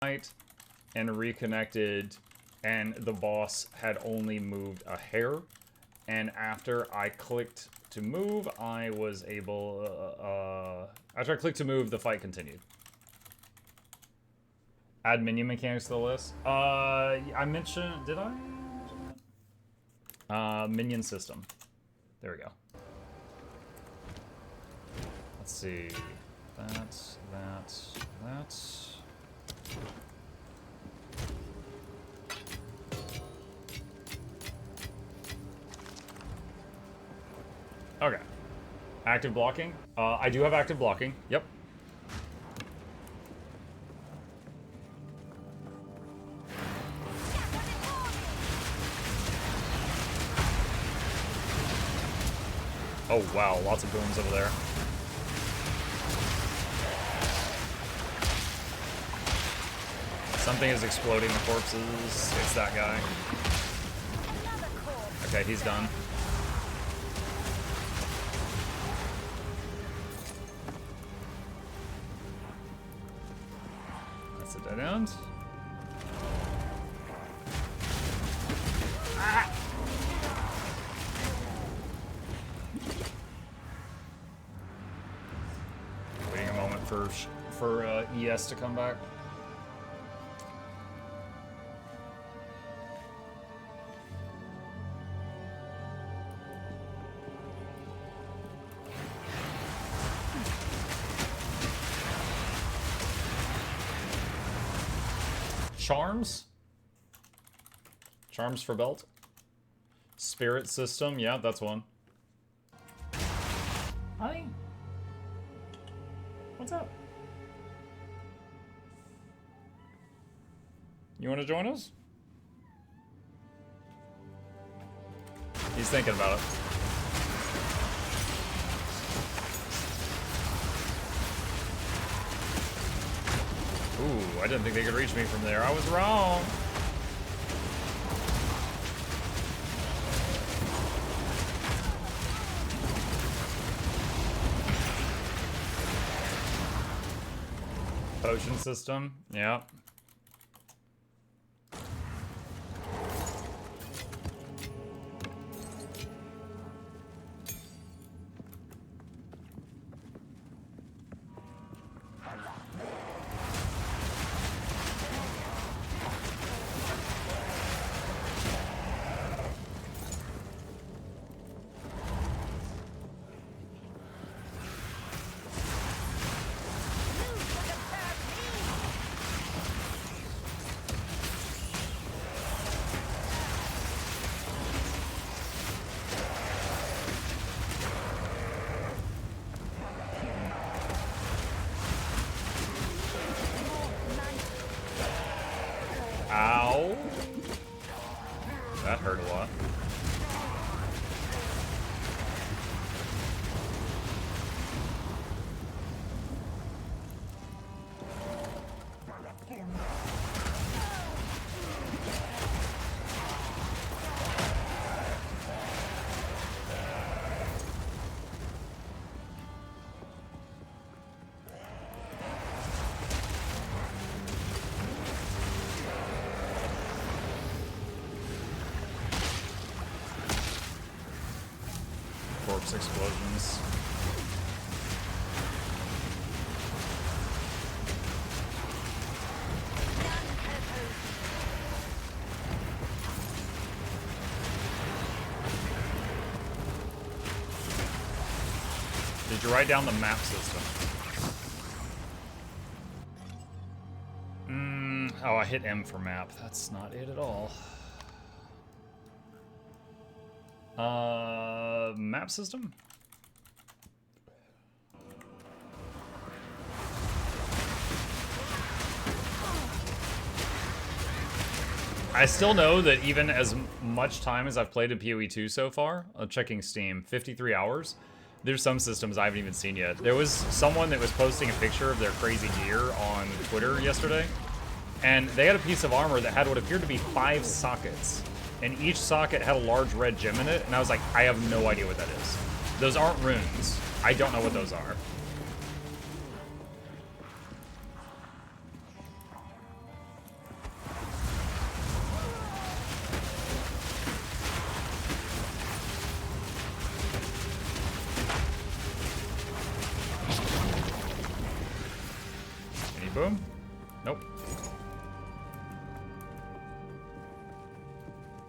and reconnected, and the boss had only moved a hair. And after I clicked to move, I was able... after I clicked to move, the fight continued. Add minion mechanics to the list. I mentioned... Did I? Minion system. There we go. Let's see. That. Okay. Active blocking. I do have active blocking. Yep. Oh wow, lots of booms over there. Something is exploding the corpses. It's that guy. Okay, he's done. That's a dead end. Ah! Waiting a moment for ES to come back. Charms? Charms for belt? Spirit system? Yeah, that's one. Hi. What's up? You want to join us? He's thinking about it. Ooh, I didn't think they could reach me from there. I was wrong. Potion system, yeah. Ow. That hurt a lot. Corpse explosions. Did you write down the map system? Oh, I hit M for map. That's not it at all. Map system? I still know that even as much time as I've played in PoE 2 so far, checking Steam, 53 hours, there's some systems I haven't even seen yet. There was someone that was posting a picture of their crazy gear on Twitter yesterday, and they had a piece of armor that had what appeared to be 5 sockets. And each socket had a large red gem in it, and I was like, I have no idea what that is. Those aren't runes. I don't know what those are.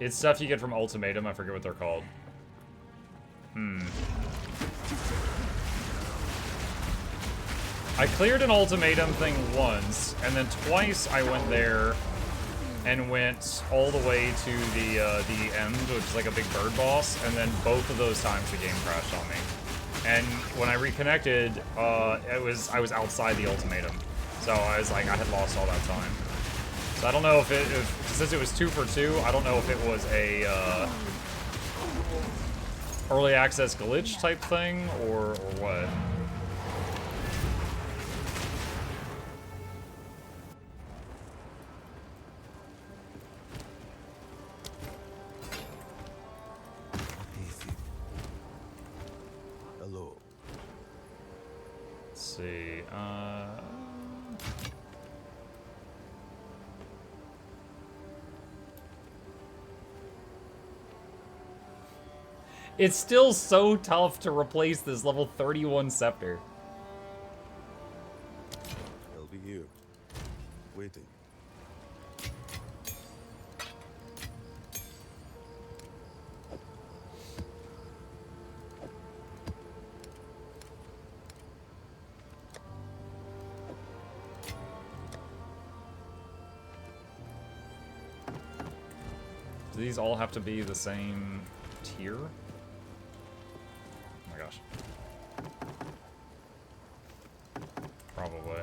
It's stuff you get from Ultimatum. I forget what they're called. I cleared an Ultimatum thing once, and then twice I went there and went all the way to the end, which is like a big bird boss, and then both of those times the game crashed on me. And when I reconnected, I was outside the Ultimatum, so I was like, I had lost all that time. So I don't know if since it was 2 for 2, I don't know if it was a early access glitch type thing or what. See, it's still so tough to replace this level 31 scepter. They'll be here, waiting. Do these all have to be the same tier? Oh my gosh. Probably.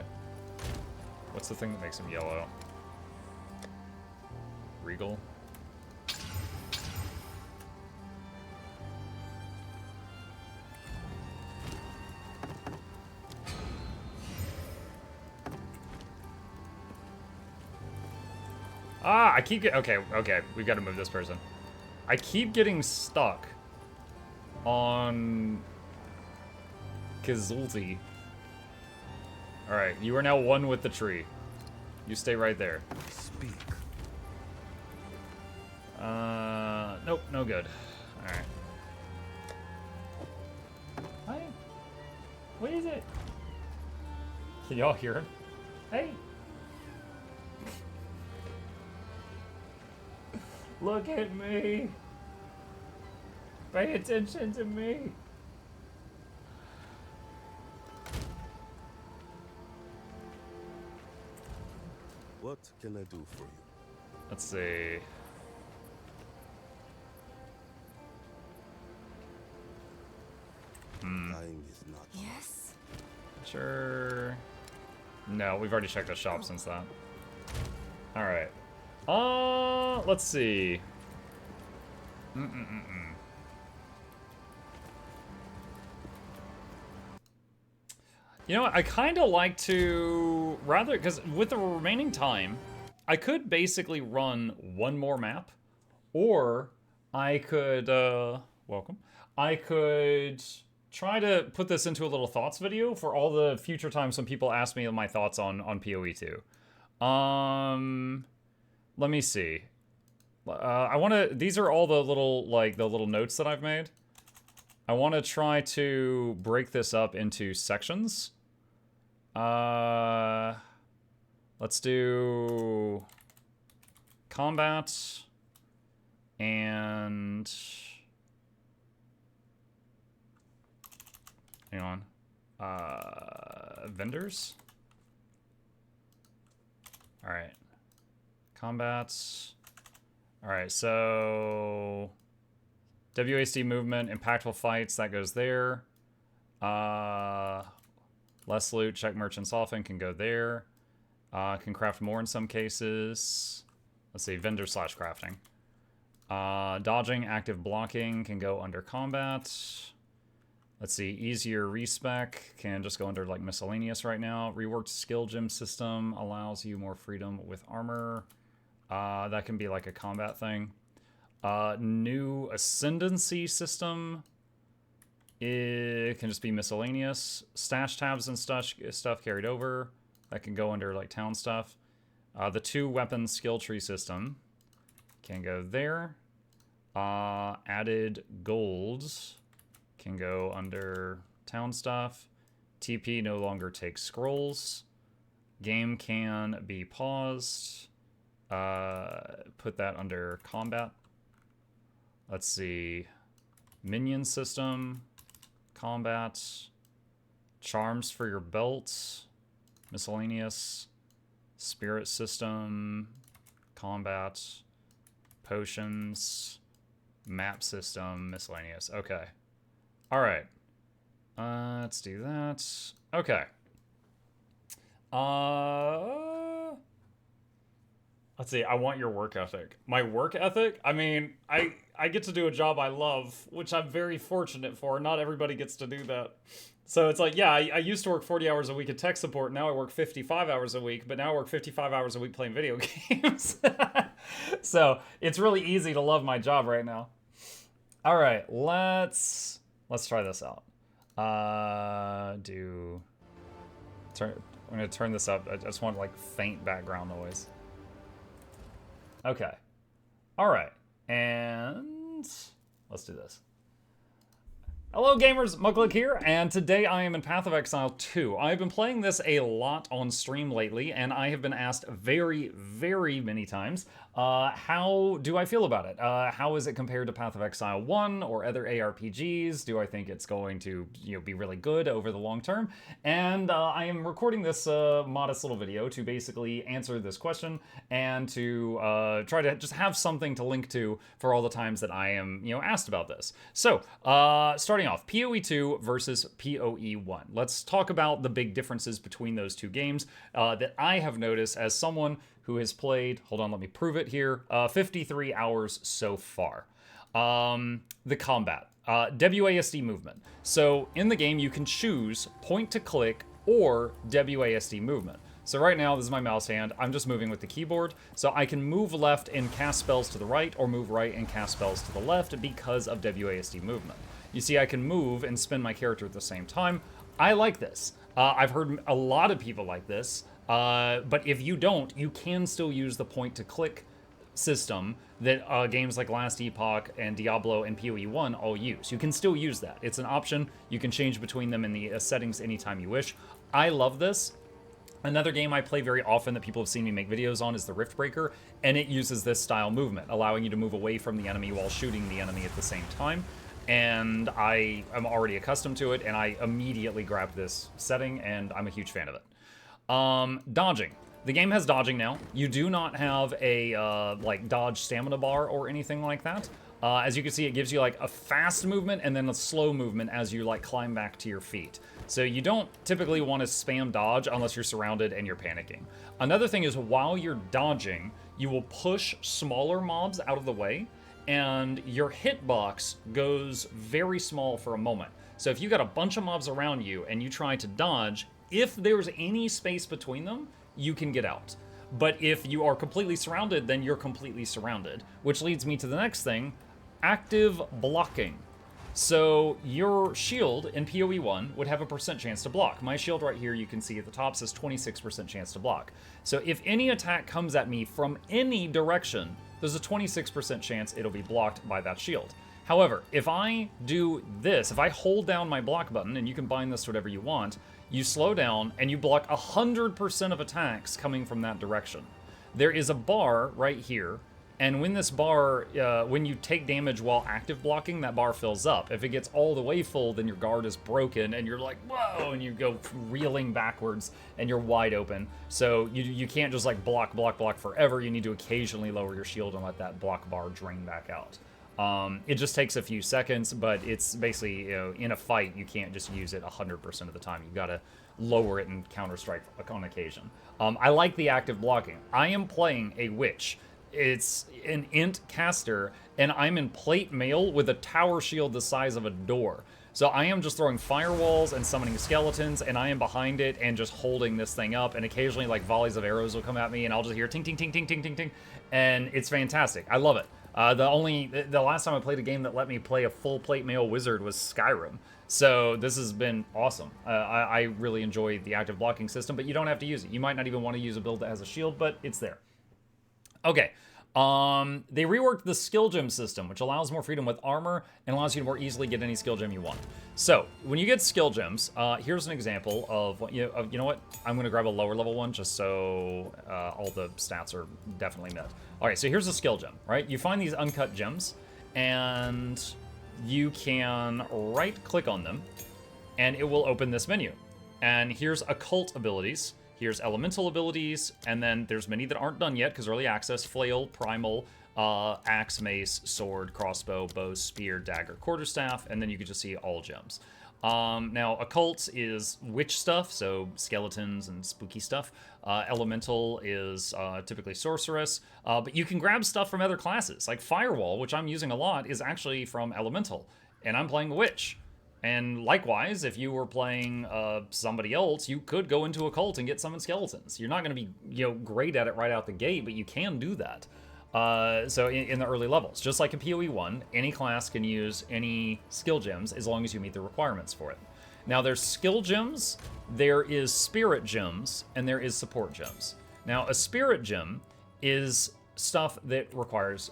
What's the thing that makes them yellow? Regal? Ah, I keep getting... Okay, we've got to move this person. I keep getting stuck on Kazulti. Alright, you are now one with the tree. You stay right there. Speak. Nope, no good. Alright. Hi. What is it? Can y'all hear him? Hey! Look at me! Pay attention to me! What can I do for you? Let's see. Dying is not. Yes? Sure. No, we've already checked the shop since that. Alright. Let's see. You know what? I kind of like to, rather, because with the remaining time, I could basically run one more map, or I could, welcome. I could try to put this into a little thoughts video for all the future times when people ask me my thoughts on PoE 2. Let me see. I want to, these are all the little, like, the little notes that I've made. I want to try to break this up into sections. Let's do combat and hang on. Vendors. All right. Combats. All right, so WASD movement, impactful fights, that goes there. Less loot, check merchants often, can go there. Can craft more in some cases. Let's see, vendor slash crafting. Dodging, active blocking can go under combat. Let's see, easier respec can just go under like miscellaneous right now. Reworked skill gem system allows you more freedom with armor. That can be like a combat thing. New ascendancy system. It can just be miscellaneous. Stash tabs and stuff carried over. That can go under like town stuff. The 2 weapon skill tree system can go there. Added golds can go under town stuff. TP no longer takes scrolls. Game can be paused. Put that under combat. Let's see. Minion system, combat, charms for your belt, miscellaneous, spirit system, combat, potions, map system, miscellaneous. Okay. All right. Let's do that. Okay. Let's see. I want your work ethic. My work ethic? I mean, I get to do a job I love, which I'm very fortunate for. Not everybody gets to do that. So it's like, yeah, I used to work 40 hours a week in tech support. Now I work 55 hours a week, but now I work 55 hours a week playing video games. So it's really easy to love my job right now. All right, let's try this out. I'm gonna turn this up. I just want like faint background noise. Okay. All right. And let's do this. Hello gamers, Mukluk here, and today I am in Path of Exile 2. I've been playing this a lot on stream lately, and I have been asked very, very many times, how do I feel about it? How is it compared to Path of Exile 1 or other ARPGs? Do I think it's going to, be really good over the long term? And I am recording this modest little video to basically answer this question and to try to just have something to link to for all the times that I am, asked about this. So, starting off, PoE 2 versus PoE 1. Let's talk about the big differences between those two games that I have noticed as someone who has played, hold on, let me prove it here, 53 hours so far. The combat, WASD movement. So in the game, you can choose point to click or WASD movement. So right now, this is my mouse hand. I'm just moving with the keyboard. So I can move left and cast spells to the right, or move right and cast spells to the left because of WASD movement. You see, I can move and spin my character at the same time. I like this. I've heard a lot of people like this. But if you don't, you can still use the point-to-click system that games like Last Epoch and Diablo and PoE 1 all use. You can still use that. It's an option. You can change between them in the settings anytime you wish. I love this. Another game I play very often that people have seen me make videos on is the Riftbreaker, and it uses this style movement, allowing you to move away from the enemy while shooting the enemy at the same time. And I am already accustomed to it, and I immediately grabbed this setting, and I'm a huge fan of it. Dodging. The game has dodging now. You do not have a, like, dodge stamina bar or anything like that. As you can see, it gives you, like, a fast movement and then a slow movement as you, like, climb back to your feet. So you don't typically want to spam dodge unless you're surrounded and you're panicking. Another thing is, while you're dodging, you will push smaller mobs out of the way, and your hitbox goes very small for a moment. So if you got a bunch of mobs around you and you try to dodge, if there's any space between them, you can get out. But if you are completely surrounded, then you're completely surrounded. Which leads me to the next thing, active blocking. So your shield in PoE 1 would have a % chance to block. My shield right here, you can see at the top, says 26% chance to block. So if any attack comes at me from any direction, there's a 26% chance it'll be blocked by that shield. However, if I do this, if I hold down my block button, and you can bind this to whatever you want, you slow down and you block 100% of attacks coming from that direction. There is a bar right here, and when this bar, when you take damage while active blocking, that bar fills up. If it gets all the way full, then your guard is broken, and you're like, whoa, and you go reeling backwards, and you're wide open. So you can't just like block forever. You need to occasionally lower your shield and let that block bar drain back out. It just takes a few seconds, but it's basically, in a fight, you can't just use it 100% of the time. You gotta lower it and counter-strike on occasion. I like the active blocking. I am playing a witch. It's an int caster, and I'm in plate mail with a tower shield the size of a door. So I am just throwing firewalls and summoning skeletons, and I am behind it and just holding this thing up, and occasionally like volleys of arrows will come at me, and I'll just hear ting, ting, ting, ting, ting, ting, ting, and it's fantastic. I love it. The last time I played a game that let me play a full plate mail wizard was Skyrim. So this has been awesome. I really enjoy the active blocking system, but you don't have to use it. You might not even want to use a build that has a shield, but it's there. Okay. They reworked the skill gem system, which allows more freedom with armor and allows you to more easily get any skill gem you want. So when you get skill gems, here's an example of, you know what? I'm going to grab a lower level one just so all the stats are definitely met. All right, so here's a skill gem, right? You find these uncut gems, and you can right-click on them, and it will open this menu. And here's occult abilities, here's elemental abilities, and then there's many that aren't done yet because early access: flail, primal, axe, mace, sword, crossbow, bow, spear, dagger, quarterstaff, and then you can just see all gems. Now, occult is witch stuff, so skeletons and spooky stuff. Elemental is typically sorceress, but you can grab stuff from other classes. Like Firewall, which I'm using a lot, is actually from Elemental, and I'm playing a witch. And likewise, if you were playing somebody else, you could go into occult and get summon skeletons. You're not going to be great at it right out the gate, but you can do that. So in the early levels, just like in PoE 1, any class can use any skill gems as long as you meet the requirements for it. Now there's skill gems, there is spirit gems, and there is support gems. Now a spirit gem is stuff that requires,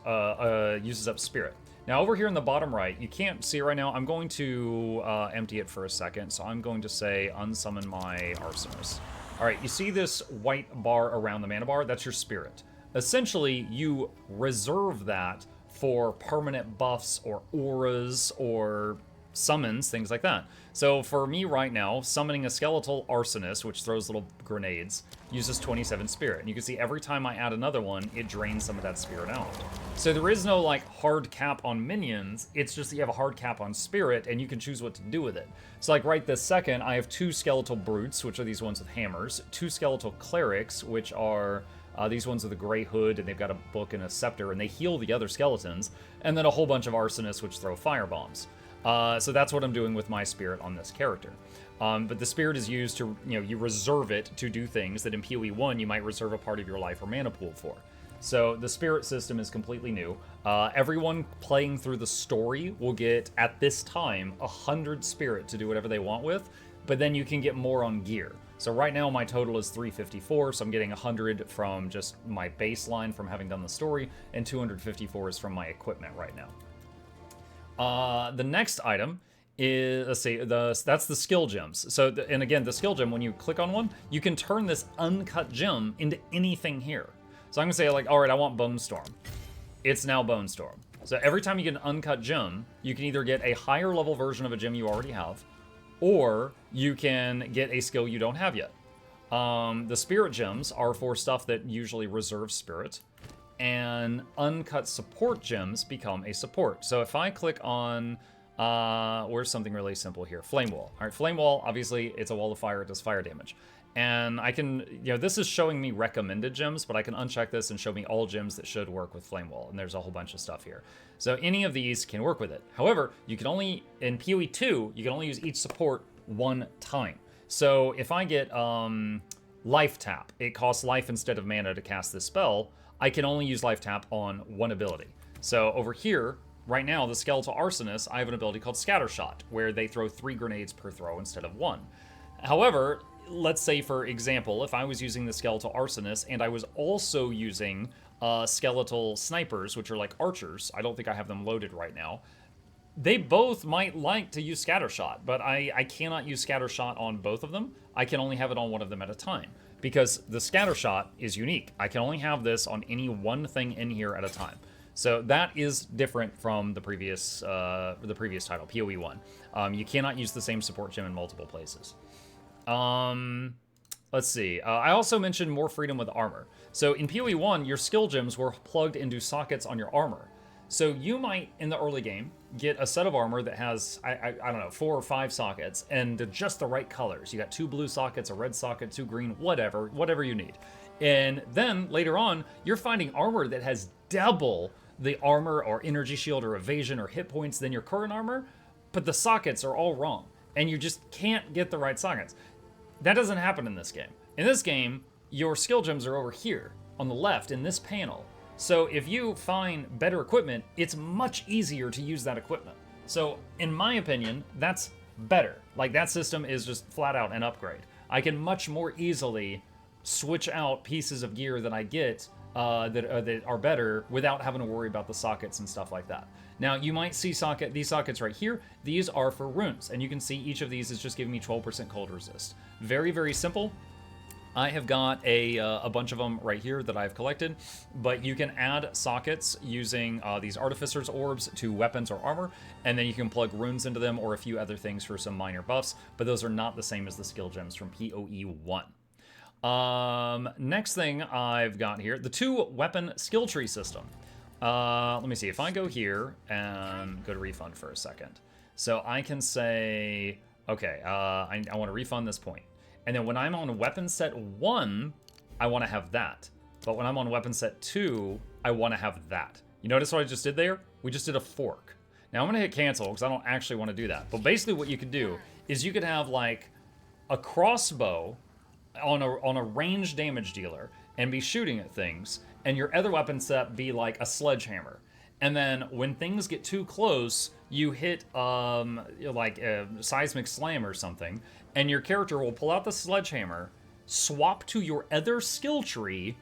uses up spirit. Now over here in the bottom right, you can't see it right now. I'm going to empty it for a second, so I'm going to say unsummon my arsonist. All right, you see this white bar around the mana bar? That's your spirit. Essentially, you reserve that for permanent buffs or auras or summons, things like that. So for me right now, summoning a skeletal arsonist, which throws little grenades, uses 27 spirit. And you can see every time I add another one, it drains some of that spirit out. So there is no like hard cap on minions, it's just that you have a hard cap on spirit and you can choose what to do with it. So like right this second, I have 2 skeletal brutes, which are these ones with hammers, 2 skeletal clerics, which are these ones with a gray hood, and they've got a book and a scepter, and they heal the other skeletons, and then a whole bunch of arsonists which throw firebombs. So that's what I'm doing with my spirit on this character. But the spirit is used to, you reserve it to do things that in PoE 1 you might reserve a part of your life or mana pool for. So the spirit system is completely new. Everyone playing through the story will get, at this time, 100 spirit to do whatever they want with, but then you can get more on gear. So right now my total is 354, so I'm getting 100 from just my baseline from having done the story, and 254 is from my equipment right now. The next item is, let's see, that's the skill gems. So, and again, the skill gem, when you click on one, you can turn this uncut gem into anything here. So I'm gonna say like, all right, I want Bone Storm. It's now Bone Storm. So every time you get an uncut gem, you can either get a higher level version of a gem you already have, or you can get a skill you don't have yet. The spirit gems are for stuff that usually reserves spirit, and uncut support gems become a support. So if I click on, where's something really simple here? Flame Wall. All right, Flame Wall, obviously it's a wall of fire, it does fire damage. And I can, this is showing me recommended gems, but I can uncheck this and show me all gems that should work with Flame Wall, and there's a whole bunch of stuff here. So any of these can work with it. However, you can only, in PoE 2, you can only use each support one time. So if I get Life Tap, it costs life instead of mana to cast this spell, I can only use Life Tap on one ability. So over here, right now, the Skeletal Arsonist, I have an ability called Scattershot, where they throw 3 grenades per throw instead of 1. However, let's say, for example, if I was using the Skeletal Arsonist and I was also using Skeletal Snipers, which are like archers, I don't think I have them loaded right now, they both might like to use Scattershot, but I cannot use Scattershot on both of them. I can only have it on one of them at a time, because the Scattershot is unique. I can only have this on any one thing in here at a time. So that is different from the previous title, PoE 1. You cannot use the same support gem in multiple places. Let's see. I also mentioned more freedom with armor. So in PoE 1, your skill gems were plugged into sockets on your armor. So you might, in the early game, get a set of armor that has, I don't know, 4 or 5 sockets, and just the right colors. You got 2 blue sockets, a red socket, 2 green, whatever you need. And then, later on, you're finding armor that has double the armor or energy shield or evasion or hit points than your current armor, but the sockets are all wrong, and you just can't get the right sockets. That doesn't happen in this game. In this game, your skill gems are over here, on the left, in this panel. So if you find better equipment, it's much easier to use that equipment. So in my opinion, that's better. Like, that system is just flat out an upgrade. I can much more easily switch out pieces of gear that I get that are better without having to worry about the sockets and stuff like that. Now, you might see these sockets right here. These are for runes, and you can see each of these is just giving me 12% cold resist. Very, very simple. I have got a bunch of them right here that I've collected, but you can add sockets using these Artificer's Orbs to weapons or armor, and then you can plug runes into them or a few other things for some minor buffs, but those are not the same as the skill gems from PoE 1. Next thing I've got here, the 2-weapon skill tree system. Let me see, if I go here and go to refund for a second. So I can say, okay, I want to refund this point. And then when I'm on weapon set 1, I want to have that. But when I'm on weapon set 2, I want to have that. You notice what I just did there? We just did a fork. Now I'm going to hit cancel because I don't actually want to do that. But basically what you could do is you could have like a crossbow on a ranged damage dealer and be shooting at things, and your other weapon set be like a sledgehammer. And then when things get too close, you hit like a seismic slam or something, and your character will pull out the sledgehammer, swap to your other skill tree,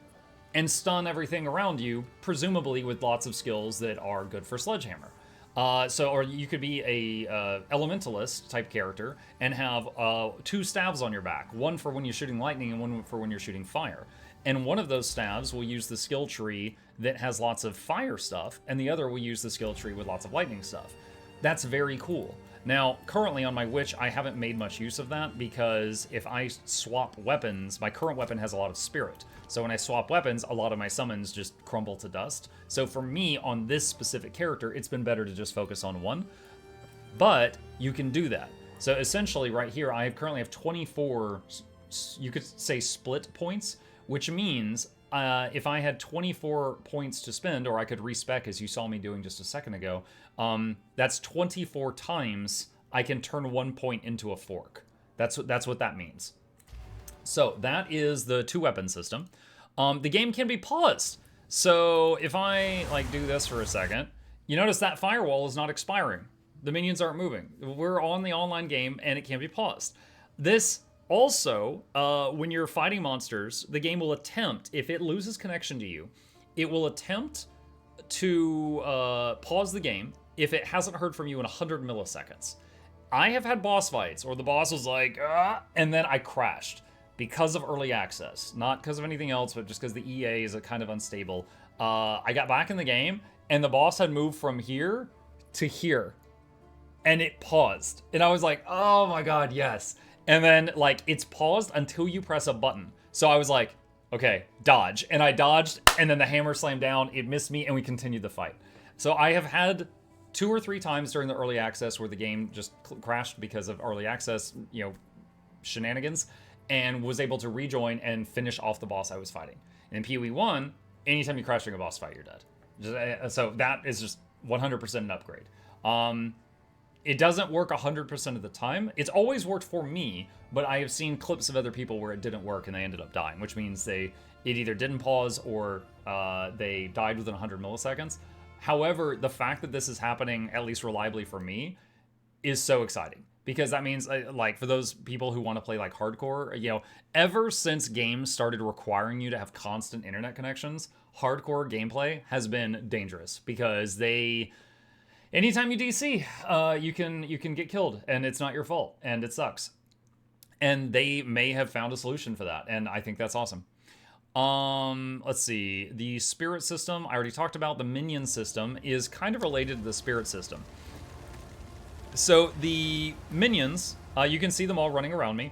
and stun everything around you, presumably with lots of skills that are good for sledgehammer. Or you could be a elementalist type character and have 2 staves on your back, one for when you're shooting lightning and one for when you're shooting fire. And one of those staves will use the skill tree that has lots of fire stuff, and the other will use the skill tree with lots of lightning stuff. That's very cool. Now, currently on my witch, I haven't made much use of that because if I swap weapons, my current weapon has a lot of spirit. So when I swap weapons, a lot of my summons just crumble to dust. So for me, on this specific character, it's been better to just focus on one. But you can do that. So essentially right here, I currently have 24, you could say split points, which means if I had 24 points to spend, or I could respec as you saw me doing just a second ago, that's 24 times I can turn 1 point into a fork. That's what that means. So that is the 2-weapon system. The game can be paused. So if I like do this for a second, you notice that firewall is not expiring. The minions aren't moving. We're on the online game and it can be paused. This also, when you're fighting monsters, the game will attempt, if it loses connection to you, it will attempt to pause the game if it hasn't heard from you in 100 milliseconds. I have had boss fights, or the boss was like, and then I crashed because of early access. Not because of anything else, but just because the EA is a kind of unstable. I got back in the game, and the boss had moved from here to here, and it paused. And I was like, oh my god, yes. And then, like, it's paused until you press a button. So I was like, okay, dodge. And I dodged, and then the hammer slammed down, it missed me, and we continued the fight. So I have had 2 or 3 times during the early access where the game just crashed because of early access, shenanigans, and was able to rejoin and finish off the boss I was fighting. And in PoE 1, anytime you crash during a boss fight, you're dead. So that is just 100% an upgrade. It doesn't work 100% of the time. It's always worked for me, but I have seen clips of other people where it didn't work and they ended up dying, which means it either didn't pause or they died within 100 milliseconds. However, the fact that this is happening, at least reliably for me, is so exciting. Because that means, like, for those people who want to play, like, hardcore, ever since games started requiring you to have constant internet connections, hardcore gameplay has been dangerous. Because anytime you DC, you can get killed, and it's not your fault, and it sucks. And they may have found a solution for that, and I think that's awesome. Let's see. The spirit system, I already talked about. The minion system is kind of related to the spirit system. So the minions, you can see them all running around me.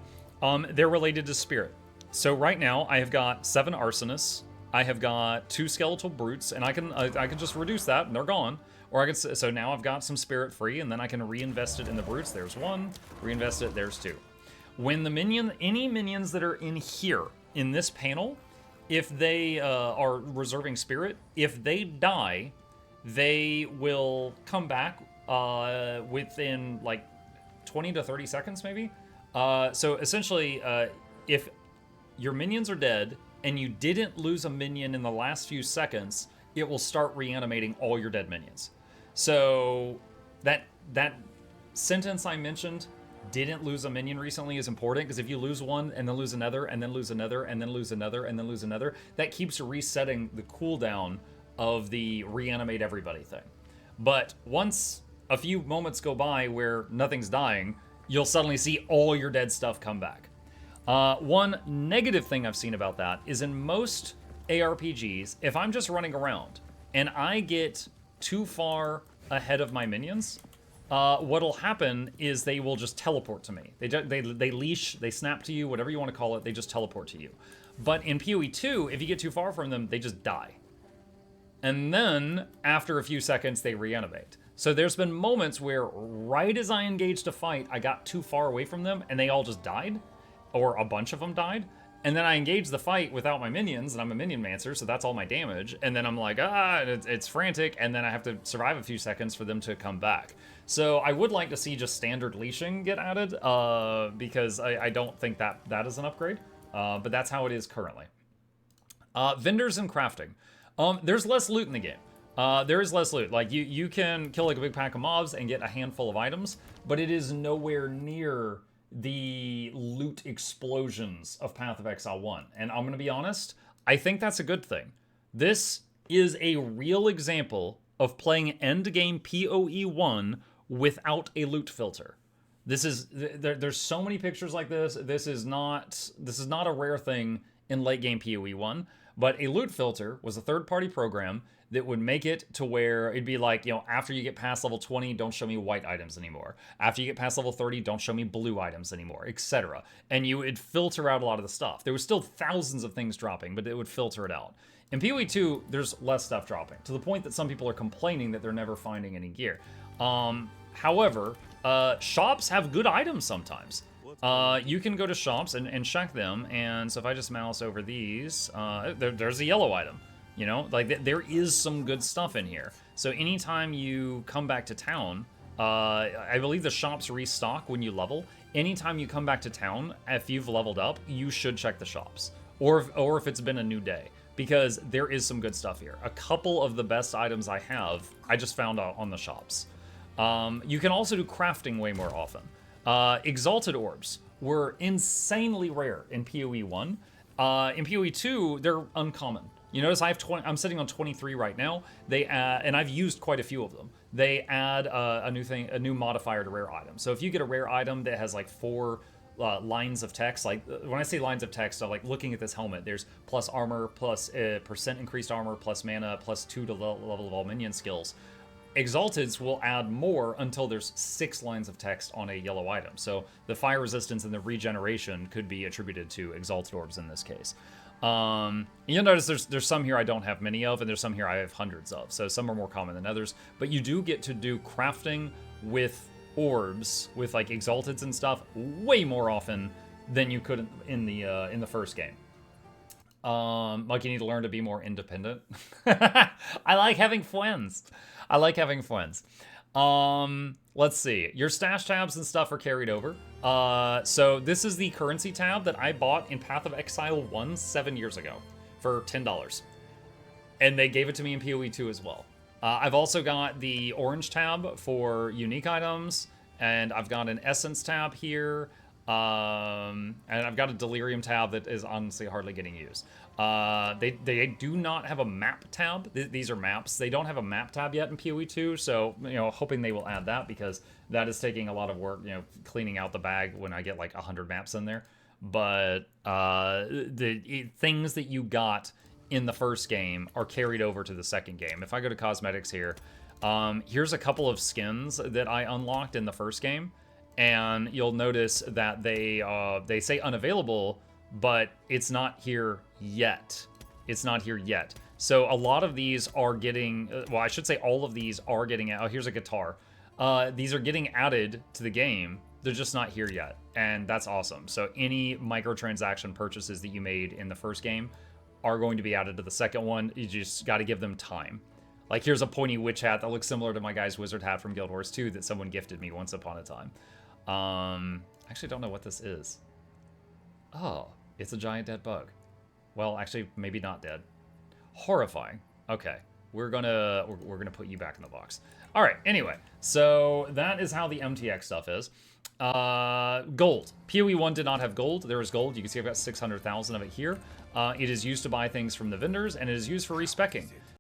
They're related to spirit. So right now, I have got 7 arsonists. I have got 2 skeletal brutes, and I can just reduce that, and they're gone. Or I can, so now I've got some spirit free, and then I can reinvest it in the brutes. There's 1. Reinvest it. There's 2. When any minions that are in here, in this panel, if they are reserving spirit, if they die, they will come back within like 20 to 30 seconds, maybe. So essentially, if your minions are dead and you didn't lose a minion in the last few seconds, it will start reanimating all your dead minions. So that sentence I mentioned, didn't lose a minion recently, is important, because if you lose one and then lose another and then lose another and then lose another and then lose another, that keeps resetting the cooldown of the reanimate everybody thing. But once a few moments go by where nothing's dying, you'll suddenly see all your dead stuff come back. One negative thing I've seen about that is in most ARPGs, if I'm just running around and I get too far ahead of my minions, what'll happen is they will just teleport to me. They leash, they snap to you, whatever you want to call it, they just teleport to you. But in PoE 2, if you get too far from them, they just die. And then, after a few seconds, they reanimate. So there's been moments where right as I engaged a fight, I got too far away from them and they all just died. Or a bunch of them died. And then I engaged the fight without my minions, and I'm a minion mancer, so that's all my damage. And then I'm like, it's frantic, and then I have to survive a few seconds for them to come back. So I would like to see just standard leashing get added, because I don't think that is an upgrade. But that's how it is currently. Vendors and crafting. There's less loot in the game. There is less loot. Like, you can kill like a big pack of mobs and get a handful of items, but it is nowhere near the loot explosions of Path of Exile 1. And I'm going to be honest, I think that's a good thing. This is a real example of playing endgame PoE 1 without a loot filter. This is there's so many pictures like this. This is not a rare thing in late game PoE 1, but a loot filter was a third-party program that would make it to where it'd be like, you know, after you get past level 20, don't show me white items anymore. After you get past level 30, don't show me blue items anymore, etc. And you would filter out a lot of the stuff. There was still thousands of things dropping, but it would filter it out. In PoE 2, there's less stuff dropping, to the point that some people are complaining that they're never finding any gear. However, shops have good items sometimes. You can go to shops and check them, and so if I just mouse over these, there's a yellow item. You know, like there is some good stuff in here. So anytime you come back to town, I believe the shops restock when you level. Anytime you come back to town, if you've leveled up, you should check the shops. Or if it's been a new day, because there is some good stuff here. A couple of the best items I have, I just found out on the shops. You can also do crafting way more often. Exalted orbs were insanely rare in PoE 1. In PoE 2, they're uncommon. You notice I have 20. I'm sitting on 23 right now. They add, and I've used quite a few of them. They add a new modifier to rare items. So if you get a rare item that has like 4 lines of text, like when I say lines of text, I'm like looking at this helmet. There's plus armor, plus percent increased armor, plus mana, plus 2 to level of all minion skills. Exalteds will add more until there's 6 lines of text on a yellow item. So the fire resistance and the regeneration could be attributed to Exalted orbs in this case. You'll notice there's some here I don't have many of, and there's some here I have hundreds of. So some are more common than others. But you do get to do crafting with orbs, with like Exalteds and stuff, way more often than you could in the first game. Like you need to learn to be more independent. I like having friends. I like having friends. Let's see. Your stash tabs and stuff are carried over. So this is the currency tab that I bought in Path of Exile 1 7 years ago for $10. And they gave it to me in PoE 2 as well. I've also got the orange tab for unique items, and I've got an essence tab here. And I've got a delirium tab that is honestly hardly getting used. They do not have a map tab. These are maps. They don't have a map tab yet in PoE 2, so, you know, hoping they will add that, because that is taking a lot of work, you know, cleaning out the bag when I get like 100 maps in there. But the things that you got in the first game are carried over to the second game. If I go to cosmetics here, here's a couple of skins that I unlocked in the first game. And you'll notice that they say unavailable, but it's not here yet. It's not here yet. So a lot of these are getting, well, I should say all of these are getting, oh, here's a guitar. These are getting added to the game. They're just not here yet. And that's awesome. So any microtransaction purchases that you made in the first game are going to be added to the second one. You just got to give them time. Like here's a pointy witch hat that looks similar to my guy's wizard hat from Guild Wars 2 that someone gifted me once upon a time. I actually don't know what this is. Oh, it's a giant dead bug. Well, actually, maybe not dead. Horrifying. Okay, we're gonna put you back in the box. All right. Anyway, so that is how the MTX stuff is. Gold. PoE 1 did not have gold. There is gold. You can see I've got 600,000 of it here. It is used to buy things from the vendors, and it is used for respecking.